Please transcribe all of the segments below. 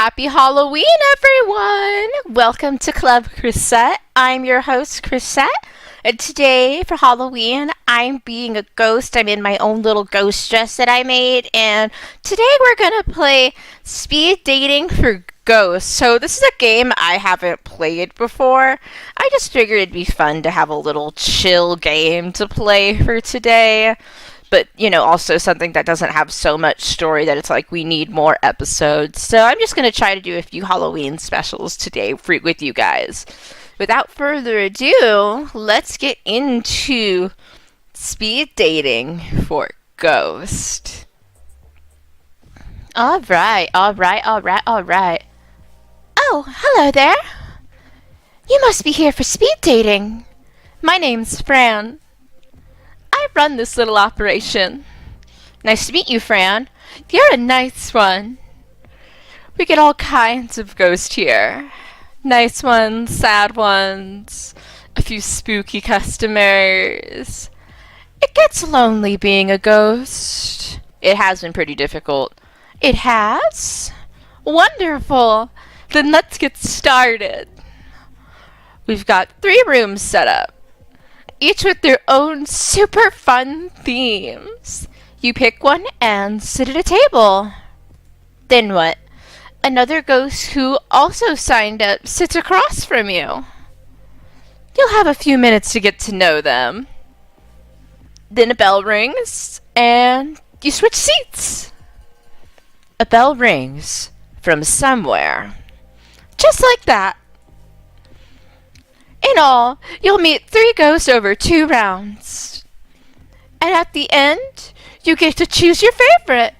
Happy Halloween, everyone! Welcome to ClubChrisette. I'm your host, Chrisette. And today, for Halloween, I'm being a ghost. I'm in my own little ghost dress that I made. And today we're going to play Speed Dating for Ghosts. So this is a game I haven't played before. I just figured it'd be fun to have a little chill game to play for today. But, also something that doesn't have so much story that it's like we need more episodes. So I'm just going to try to do a few Halloween specials today with you guys. Without further ado, let's get into speed dating for Ghost. Alright. Oh, hello there. You must be here for speed dating. My name's Fran. I run this little operation. Nice to meet you, Fran. You're a nice one. We get all kinds of ghosts here. Nice ones, sad ones, a few spooky customers. It gets lonely being a ghost. It has been pretty difficult. It has? Wonderful. Then let's get started. We've got 3 rooms set up, each with their own super fun themes. You pick one and sit at a table. Then what? Another ghost who also signed up sits across from you. You'll have a few minutes to get to know them. Then a bell rings and you switch seats. A bell rings from somewhere. Just like that. In all, you'll meet 3 ghosts over 2 rounds. And at the end, you get to choose your favorite.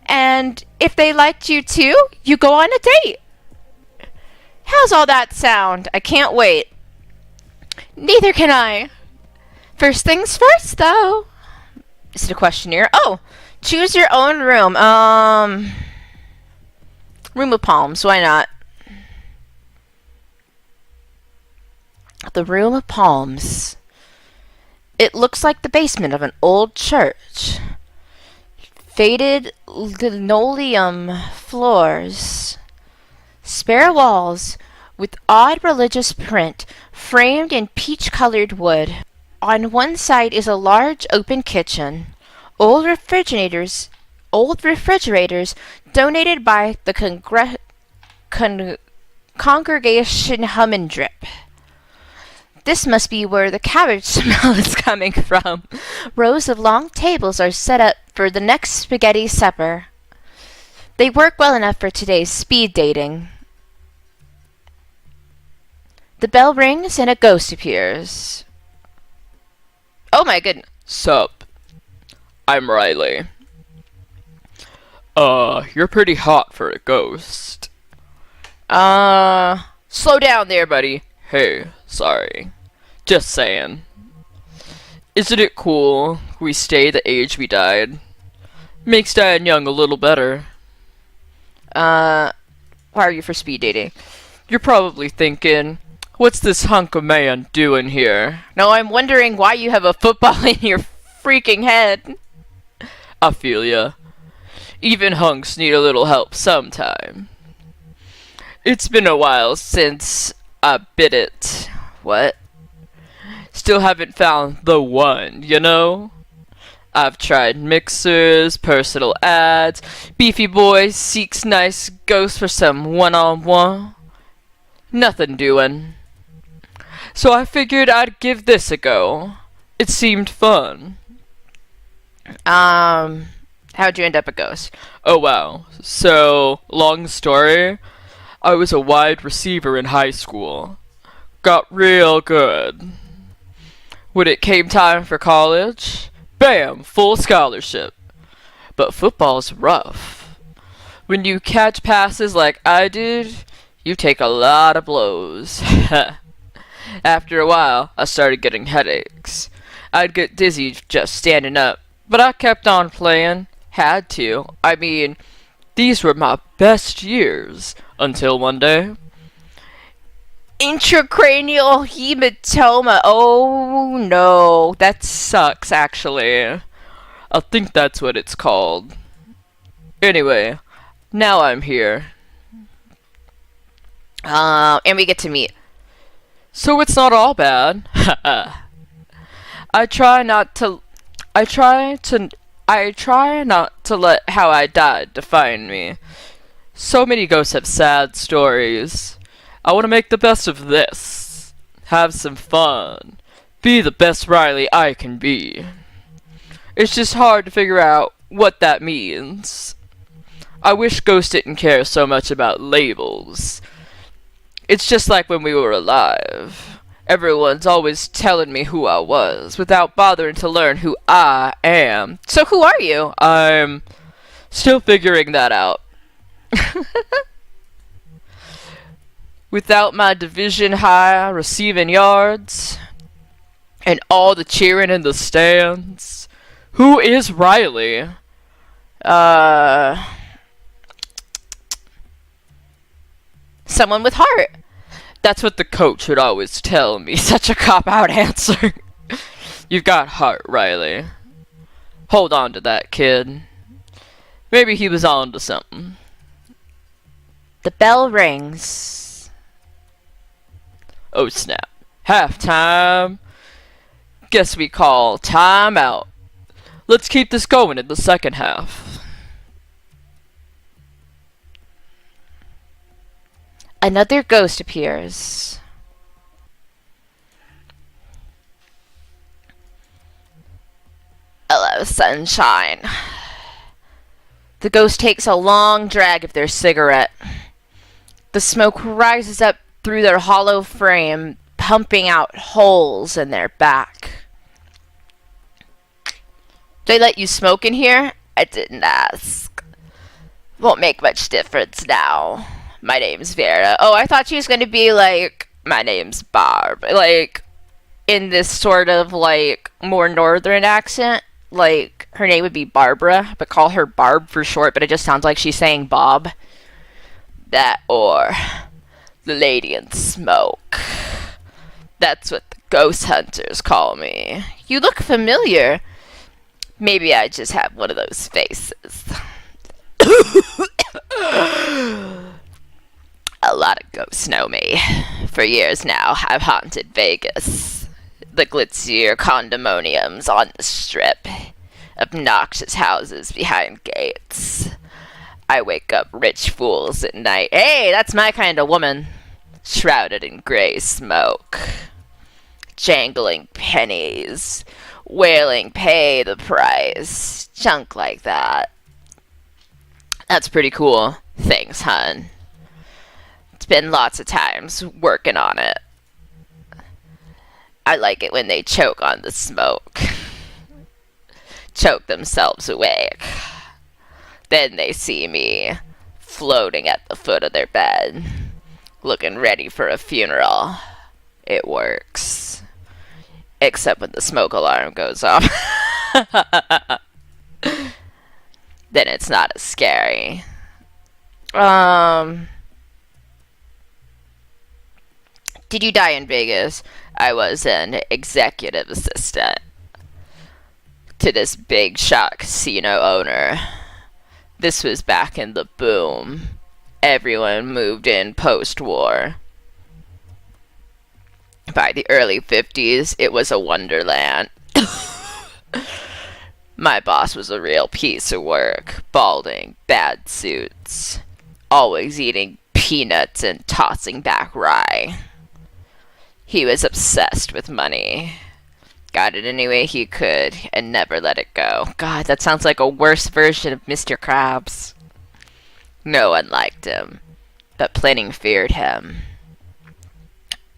And if they liked you too, you go on a date. How's all that sound? I can't wait. Neither can I. First things first, though. Is it a questionnaire? Oh, choose your own room. Room of Palms, why not? The Room of Palms. It looks like the basement of an old church. Faded linoleum floors. Spare walls with odd religious print framed in peach-colored wood. On one side is a large open kitchen. Old refrigerators donated by the Congregation Hummendrip. This must be where the cabbage smell is coming from. Rows of long tables are set up for the next spaghetti supper. They work well enough for today's speed dating. The bell rings and a ghost appears. Oh my goodness. Sup? I'm Riley. You're pretty hot for a ghost. Slow down there, buddy. Hey, sorry. Just saying. Isn't it cool we stay the age we died? Makes dying young a little better. Why are you for speed dating? You're probably thinking, what's this hunk of man doing here? No, I'm wondering why you have a football in your freaking head. I feel ya. Even hunks need a little help sometime. It's been a while since I bit it. What? Still haven't found the one, you know? I've tried mixers, personal ads, beefy boy seeks nice ghost for some one-on-one. Nothing doing. So I figured I'd give this a go. It seemed fun. How'd you end up a ghost? Oh wow. So, long story, I was a wide receiver in high school. Got real good. When it came time for college, bam, full scholarship. But football's rough. When you catch passes like I did, you take a lot of blows. After a while, I started getting headaches. I'd get dizzy just standing up, but I kept on playing. Had to. I mean, these were my best years, until one day. Intracranial hematoma. Oh no, that sucks actually. I think that's what it's called. Anyway, now I'm here. And we get to meet. So it's not all bad. I try not to. I try to. I try not to let how I died define me. So many ghosts have sad stories. I want to make the best of this. Have some fun. Be the best Riley I can be. It's just hard to figure out what that means. I wish ghosts didn't care so much about labels. It's just like when we were alive. Everyone's always telling me who I was, without bothering to learn who I am. So who are you? I'm still figuring that out. Without my division high receiving yards, and all the cheering in the stands, who is Riley? Someone with heart. That's what the coach would always tell me. Such a cop-out answer. You've got heart, Riley. Hold on to that, kid. Maybe he was on to something. The bell rings. Oh, snap. Halftime. Guess we call time out. Let's keep this going in the second half. Another ghost appears. Hello, sunshine. The ghost takes a long drag of their cigarette. The smoke rises up through their hollow frame, pumping out holes in their back. They let you smoke in here? I didn't ask. Won't make much difference now. My name's Vera. Oh, I thought she was going to be like, my name's Barb. Like, in this sort of, like, more northern accent. Like, her name would be Barbara, but call her Barb for short, but it just sounds like she's saying Bob. That or the lady in smoke. That's what the ghost hunters call me. You look familiar. Maybe I just have one of those faces. A lot of ghosts know me. For years now, I've haunted Vegas. The glitzier condominiums on the strip. Obnoxious houses behind gates. I wake up rich fools at night. Hey, that's my kind of woman. Shrouded in gray smoke. Jangling pennies. Wailing, pay the price. Junk like that. That's pretty cool. Thanks, hun. It's been lots of times working on it. I like it when they choke on the smoke. Choke themselves awake. Then they see me floating at the foot of their bed, looking ready for a funeral. It works. Except when the smoke alarm goes off. Then it's not as scary. Did you die in Vegas? I was an executive assistant to this big shot casino owner. This was back in the boom. Everyone moved in post-war. By the early 50s, it was a wonderland. My boss was a real piece of work. Balding, bad suits. Always eating peanuts and tossing back rye. He was obsessed with money. Got it any way he could and never let it go. God, that sounds like a worse version of Mr. Krabs. No one liked him, but plenty feared him.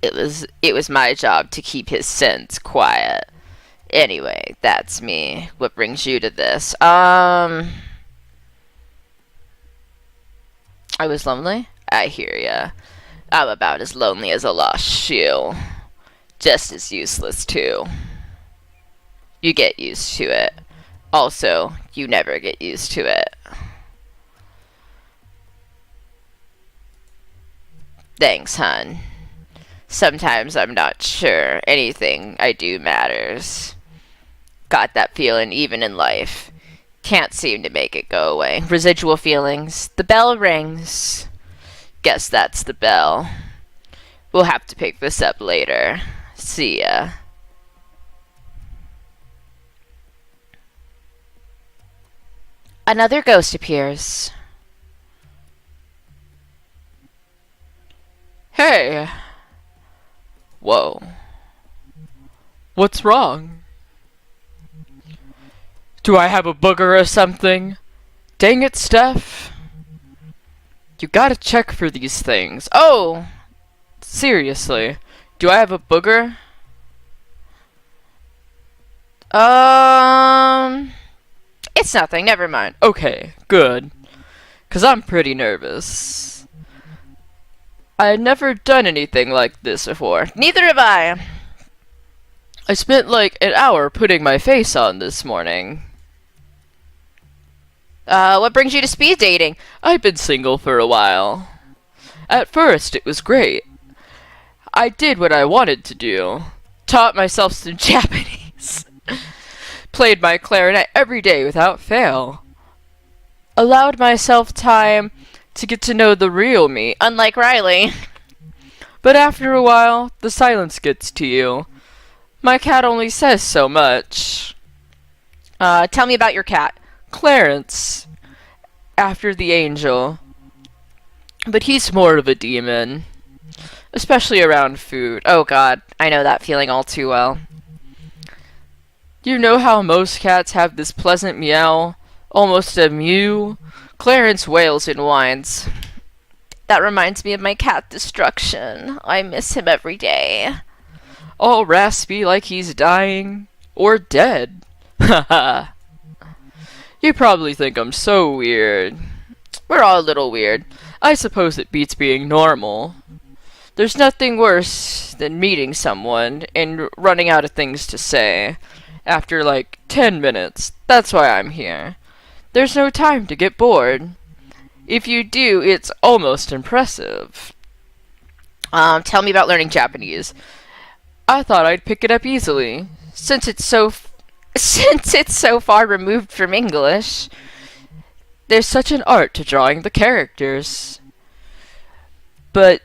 It was my job to keep his sins quiet. Anyway, that's me. What brings you to this? I was lonely? I hear ya. I'm about as lonely as a lost shoe. Just as useless, too. You get used to it. Also, you never get used to it. Thanks, hun. Sometimes I'm not sure anything I do matters. Got that feeling even in life. Can't seem to make it go away. Residual feelings. The bell rings. Guess that's the bell. We'll have to pick this up later. See ya. Another ghost appears. Hey! Whoa. What's wrong? Do I have a booger or something? Dang it, Steph. You gotta check for these things. Oh! Seriously. Do I have a booger? It's nothing, never mind. Okay, good. 'Cause I'm pretty nervous. I had never done anything like this before. Neither have I. I spent like an hour putting my face on this morning. What brings you to speed dating? I've been single for a while. At first, it was great. I did what I wanted to do. Taught myself some Japanese. Played my clarinet every day without fail. Allowed myself time to get to know the real me. Unlike Riley. But after a while, the silence gets to you. My cat only says so much. Tell me about your cat. Clarence. After the angel. But he's more of a demon. Especially around food. Oh god, I know that feeling all too well. You know how most cats have this pleasant meow? Almost a mew? Clarence wails and whines. That reminds me of my cat Destruction. I miss him every day. All raspy like he's dying. Or dead. Haha. You probably think I'm so weird. We're all a little weird. I suppose it beats being normal. There's nothing worse than meeting someone and running out of things to say. After like 10 minutes. That's why I'm here. There's no time to get bored. If you do, it's almost impressive. Tell me about learning Japanese. I thought I'd pick it up easily. Since it's so far removed from English. There's such an art to drawing the characters. But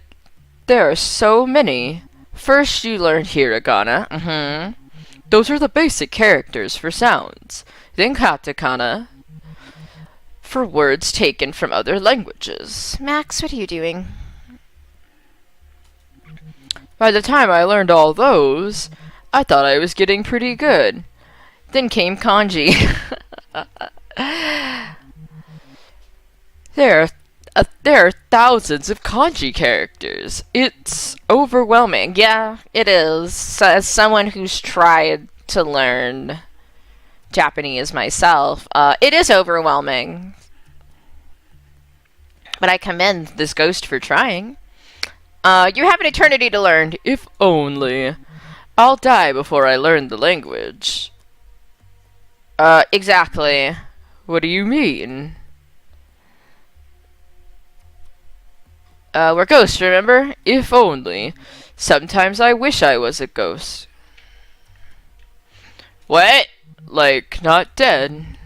there are so many. First you learn hiragana. Those are the basic characters for sounds. Then katakana for words taken from other languages. Max, what are you doing? By the time I learned all those, I thought I was getting pretty good. Then came kanji. There are thousands of kanji characters. It's overwhelming. Yeah, it is. As someone who's tried to learn Japanese myself, it is overwhelming. But I commend this ghost for trying. You have an eternity to learn. If only. I'll die before I learn the language. Exactly. What do you mean? We're ghosts, remember? If only. Sometimes I wish I was a ghost. What? Like, not dead?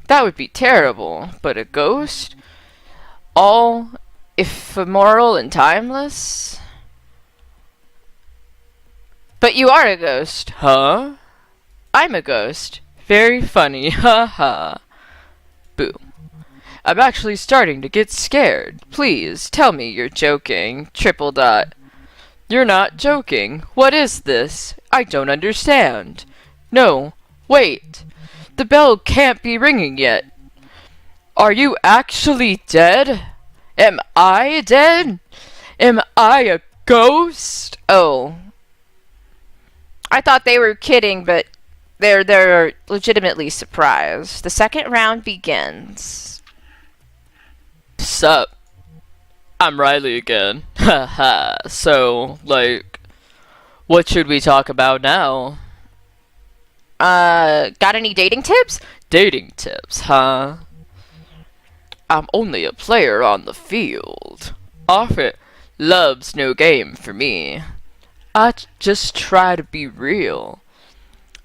That would be terrible. But a ghost? All ephemeral and timeless? But you are a ghost. Huh? I'm a ghost. Very funny. Ha ha. Boo. I'm actually starting to get scared. Please, tell me you're joking. Triple dot. You're not joking. What is this? I don't understand. No. Wait. The bell can't be ringing yet. Are you actually dead? Am I dead? Am I a ghost? Oh. I thought they were kidding, but they're legitimately surprised. The second round begins. Sup? I'm Riley again. Haha. So, like, what should we talk about now? Got any dating tips? Dating tips, huh? I'm only a player on the field. Off it, love's no game for me. I just try to be real.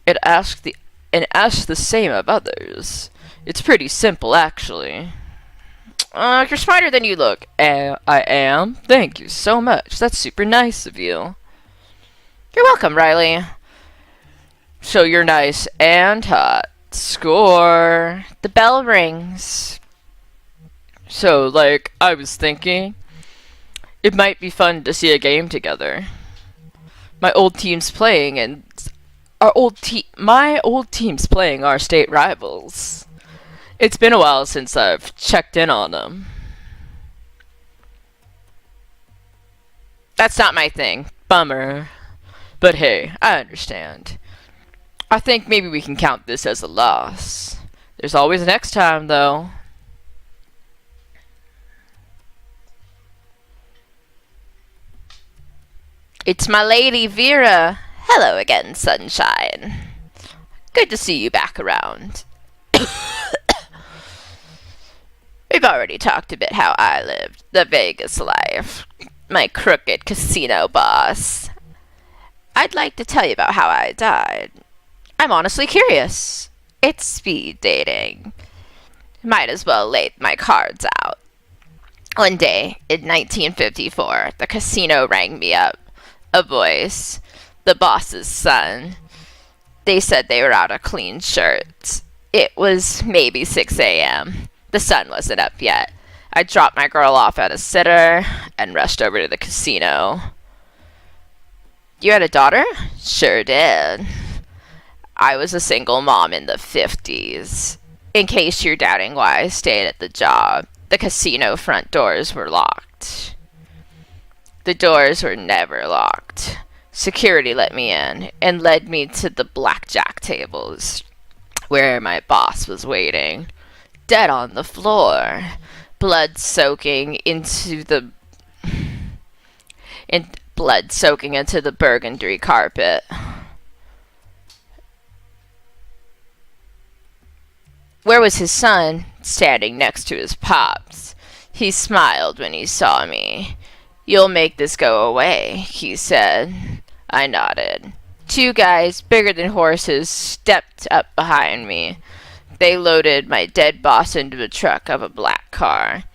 And ask the same of others. It's pretty simple, actually. You're smarter than you look. I am? Thank you so much. That's super nice of you. You're welcome, Riley. So you're nice and hot. Score. The bell rings. So, like, I was thinking, it might be fun to see a game together. My old team's playing, and my old team's playing our state rivals. It's been a while since I've checked in on them. That's not my thing. Bummer. But hey, I understand. I think maybe we can count this as a loss. There's always next time, though. It's my lady, Vera. Hello again, sunshine. Good to see you back around. We've already talked a bit how I lived the Vegas life. My crooked casino boss. I'd like to tell you about how I died. I'm honestly curious. It's speed dating. Might as well lay my cards out. One day, in 1954, the casino rang me up. A voice. The boss's son. They said they were out of clean shirts. It was maybe 6 a.m. The sun wasn't up yet. I dropped my girl off at a sitter and rushed over to the casino. You had a daughter? Sure did. I was a single mom in the 50s. In case you're doubting why I stayed at the job, the casino front doors were locked. The doors were never locked. Security let me in and led me to the blackjack tables, where my boss was waiting, dead on the floor, blood soaking into the burgundy carpet. Where was his son? Standing next to his pops. He smiled when he saw me. You'll make this go away, he said. I nodded. Two guys, bigger than horses, stepped up behind me. They loaded my dead boss into the truck of a black car.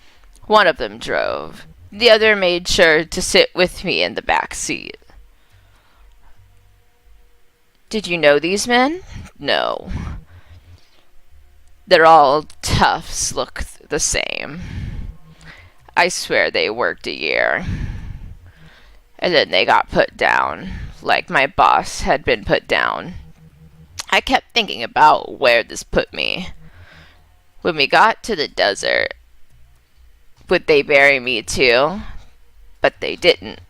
One of them drove. The other made sure to sit with me in the back seat. Did you know these men? No. They're all toughs, look the same. I swear they worked a year. And then they got put down, like my boss had been put down. I kept thinking about where this put me. When we got to the desert, would they bury me too? But they didn't.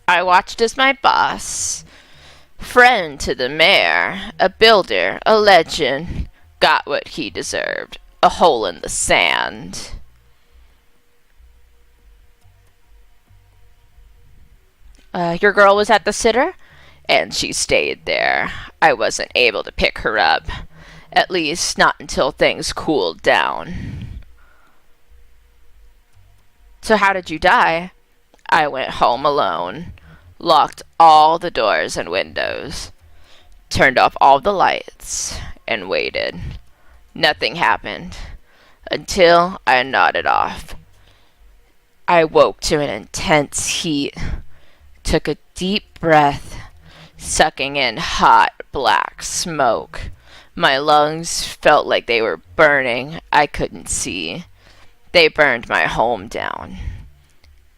I watched as my boss, friend to the mayor, a builder, a legend, got what he deserved, a hole in the sand. Your girl was at the sitter? And she stayed there. I wasn't able to pick her up. At least not until things cooled down. So how did you die? I went home alone. Locked all the doors and windows. Turned off all the lights. And waited. Nothing happened. Until I nodded off. I woke to an intense heat. Took a deep breath, sucking in hot black smoke. My lungs felt like they were burning. I couldn't see. They burned my home down,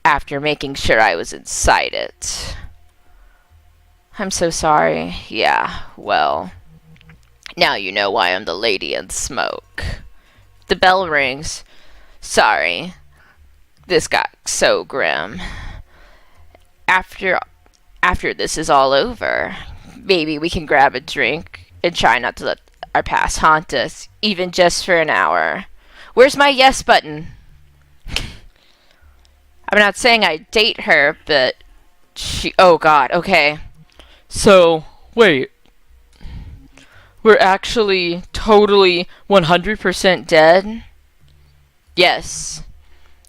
after making sure I was inside it. I'm so sorry. Yeah, well, now you know why I'm the lady in smoke. The bell rings. Sorry. This got so grim. After this is all over, maybe we can grab a drink and try not to let our past haunt us, even just for an hour. Where's my yes button? I'm not saying I date her, but oh god, okay. So, wait. We're actually totally 100% dead? Yes.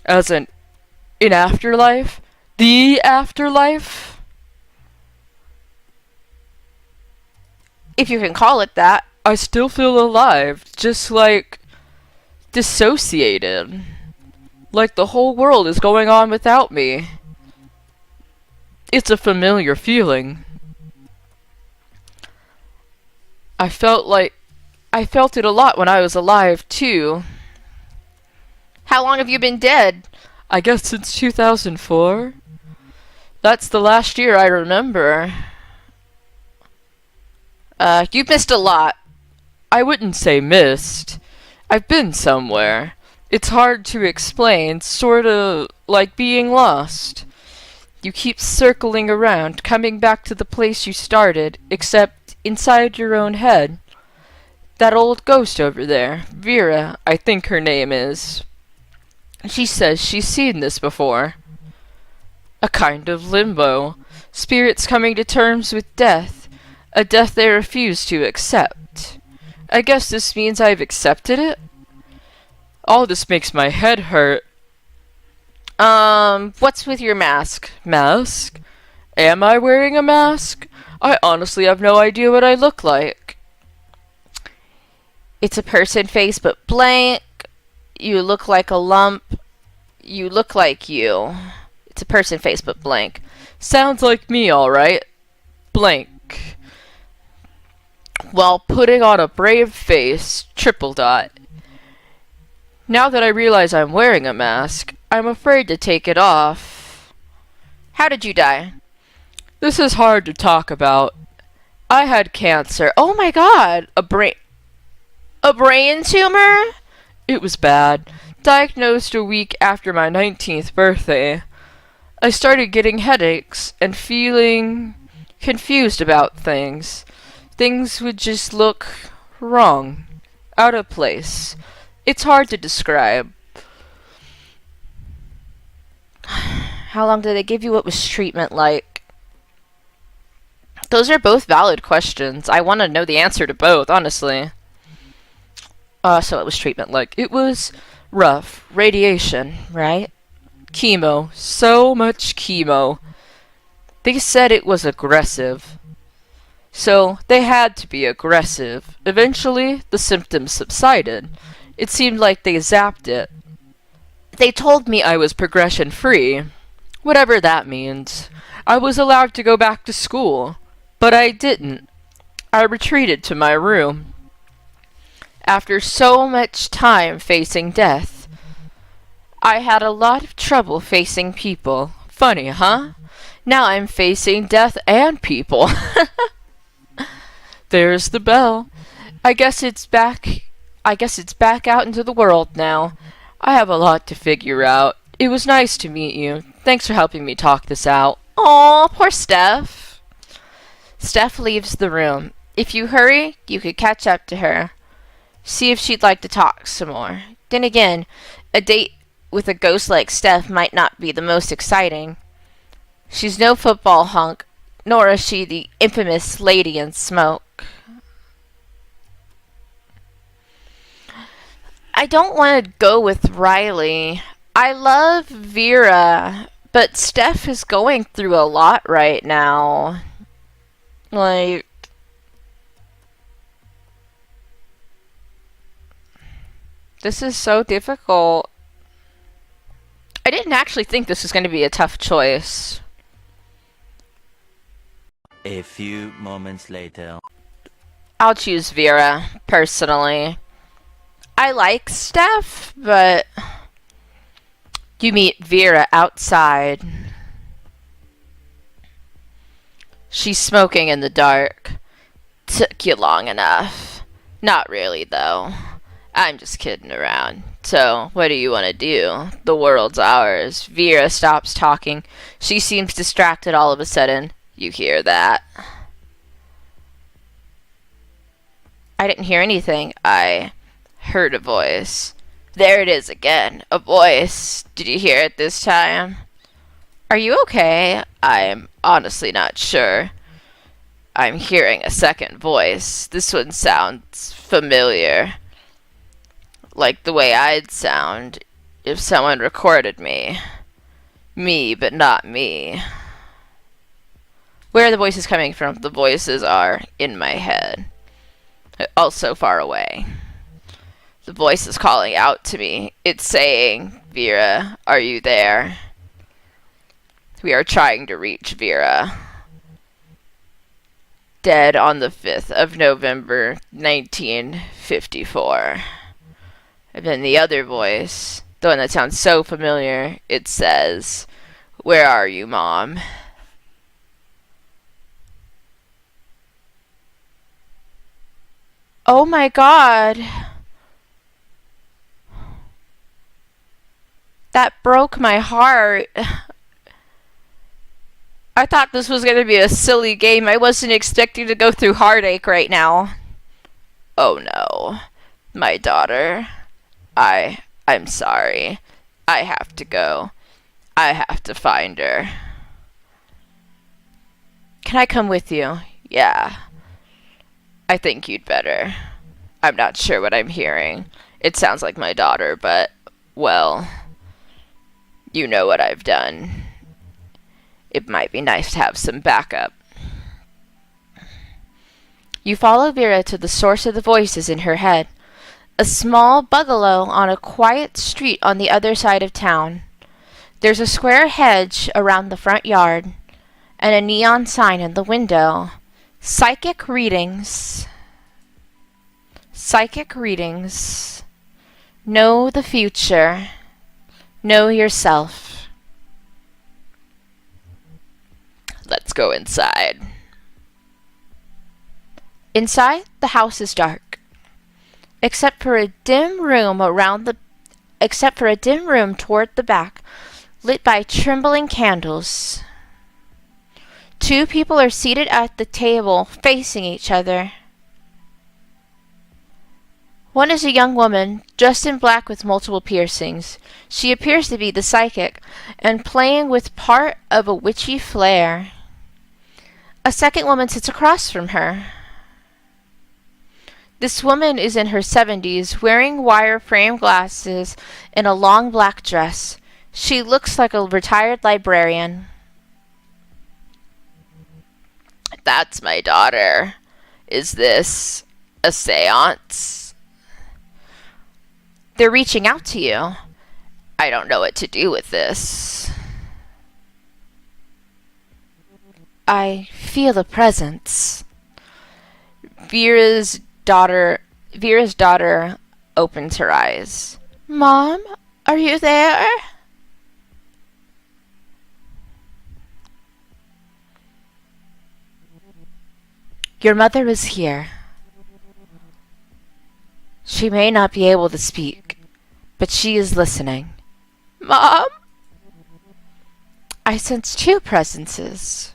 As in afterlife? The afterlife? If you can call it that. I still feel alive, just like dissociated. like the whole world is going on without me. It's a familiar feeling. I felt it a lot when I was alive, too. How long have you been dead? I guess since 2004? That's the last year I remember. You've missed a lot. I wouldn't say missed. I've been somewhere. It's hard to explain, sorta like being lost. You keep circling around, coming back to the place you started, except inside your own head. That old ghost over there, Vera, I think her name is. She says she's seen this before. A kind of limbo. Spirits coming to terms with death. A death they refuse to accept. I guess this means I've accepted it? All this makes my head hurt. What's with your mask? Mask? Am I wearing a mask? I honestly have no idea what I look like. It's a person face but blank. You look like a lump. You look like you. It's a person face but blank. Sounds like me, alright. Blank. While putting on a brave face, triple dot. Now that I realize I'm wearing a mask, I'm afraid to take it off. How did you die? This is hard to talk about. I had cancer. Oh my god! A brain tumor? It was bad. Diagnosed a week after my 19th birthday. I started getting headaches and feeling confused about things. Things would just look wrong, out of place. It's hard to describe. How long did they give you? What was treatment like? Those are both valid questions. I want to know the answer to both, honestly. So it was treatment like. It was rough. Radiation, right? Chemo. So much chemo. They said it was aggressive. So they had to be aggressive. Eventually, the symptoms subsided. It seemed like they zapped it. They told me I was progression-free. Whatever that means. I was allowed to go back to school. But I didn't. I retreated to my room. After so much time facing death, I had a lot of trouble facing people. Funny, huh? Now I'm facing death and people. There's the bell. I guess it's back out into the world now. I have a lot to figure out. It was nice to meet you. Thanks for helping me talk this out. Aw, poor Steph. Steph leaves the room. If you hurry, you could catch up to her. See if she'd like to talk some more. Then again, a date with a ghost like Steph might not be the most exciting. She's no football hunk, nor is she the infamous lady in smoke. I don't want to go with Riley. I love Vera, but Steph is going through a lot right now. Like, this is so difficult. I didn't actually think this was going to be a tough choice. A few moments later. I'll choose Vera, personally. I like Steph, but you meet Vera outside. She's smoking in the dark. Took you long enough. Not really, though. I'm just kidding around. So, what do you want to do? The world's ours. Vera stops talking. She seems distracted all of a sudden. You hear that? I didn't hear anything. I heard a voice. There it is again. A voice. Did you hear it this time? Are you okay? I'm honestly not sure. I'm hearing a second voice. This one sounds familiar. Like the way I'd sound if someone recorded me. Me, but not me. Where are the voices coming from? The voices are in my head. Also far away. The voice is calling out to me. It's saying, Vera, are you there? We are trying to reach Vera. Dead on the 5th of November, 1954. And then the other voice, the one that sounds so familiar, it says, where are you, Mom? Oh my God. That broke my heart. I thought this was going to be a silly game. I wasn't expecting to go through heartache right now. Oh no. My daughter. I'm sorry. I have to go. I have to find her. Can I come with you? Yeah. I think you'd better. I'm not sure what I'm hearing. It sounds like my daughter, but, well, you know what I've done. It might be nice to have some backup. You follow Vera to the source of the voices in her head. A small bungalow on a quiet street on the other side of town. There's a square hedge around the front yard, and a neon sign in the window. Psychic readings. Psychic readings. Know the future. Know yourself. Let's go inside. Inside, the house is dark, except for a dim room toward the back, lit by trembling candles. Two people are seated at the table, facing each other. One is a young woman, dressed in black with multiple piercings. She appears to be the psychic, and playing with part of a witchy flair. A second woman sits across from her. This woman is in her 70s, wearing wire-frame glasses and a long black dress. She looks like a retired librarian. That's my daughter. Is this a seance? They're reaching out to you. I don't know what to do with this. I feel a presence. Vera's daughter opens her eyes. Mom, are you there? Your mother is here. She may not be able to speak, but she is listening. Mom? I sense two presences.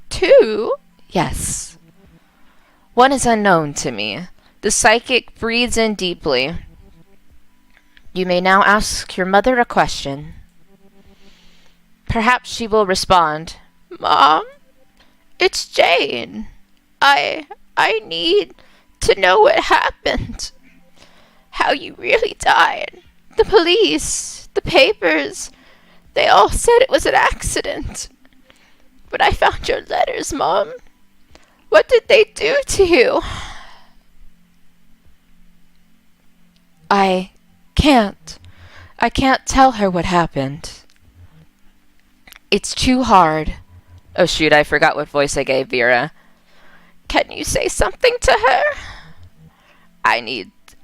Two? Yes. One is unknown to me. The psychic breathes in deeply. You may now ask your mother a question. Perhaps she will respond. Mom, it's Jane. I need to know what happened. How you really died. The police, the papers, they all said it was an accident. But I found your letters, Mom. What did they do to you? I can't tell her what happened. It's too hard. Oh shoot, I forgot what voice I gave Vera. Can you say something to her?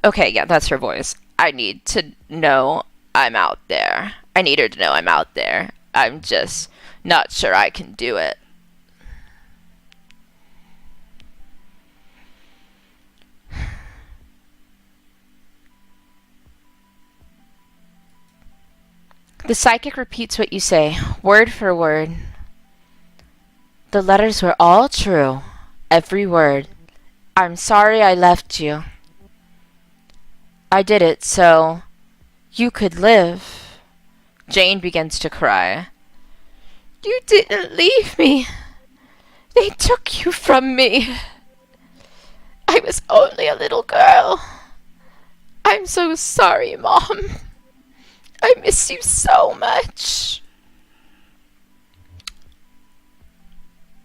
Okay, yeah, that's her voice. I need to know I'm out there. I need her to know I'm out there. I'm just not sure I can do it. The psychic repeats what you say, word for word. The letters were all true, every word. I'm sorry I left you. I did it so you could live. Jane begins to cry. You didn't leave me. They took you from me. I was only a little girl. I'm so sorry, Mom. I miss you so much.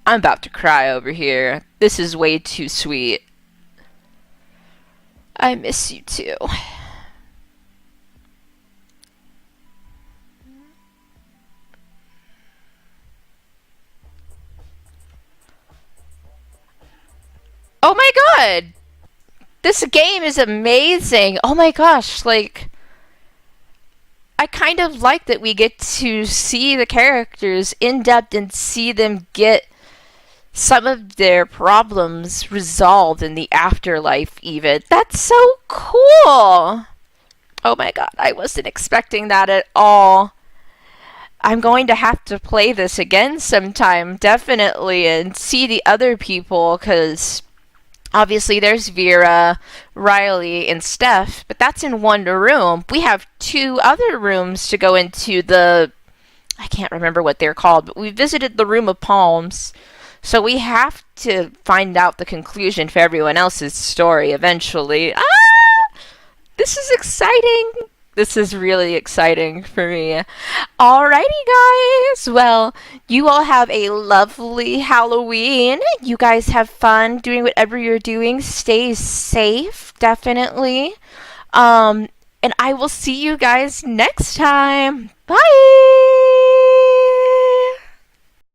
I'm about to cry over here. This is way too sweet. I miss you too. god! This game is amazing! Oh my gosh, like, I kind of like that we get to see the characters in depth and see them get some of their problems resolved in the afterlife even. That's so cool! Oh my god, I wasn't expecting that at all. I'm going to have to play this again sometime, definitely, and see the other people, because obviously there's Vera, Riley, and Steph, but that's in one room. We have 2 other rooms to go into. I can't remember what they're called, but we visited the Room of Palms. So we have to find out the conclusion for everyone else's story eventually. This is exciting. This is really exciting for me. Alrighty, guys. Well, you all have a lovely Halloween. You guys have fun doing whatever you're doing. Stay safe, definitely. And I will see you guys next time. Bye.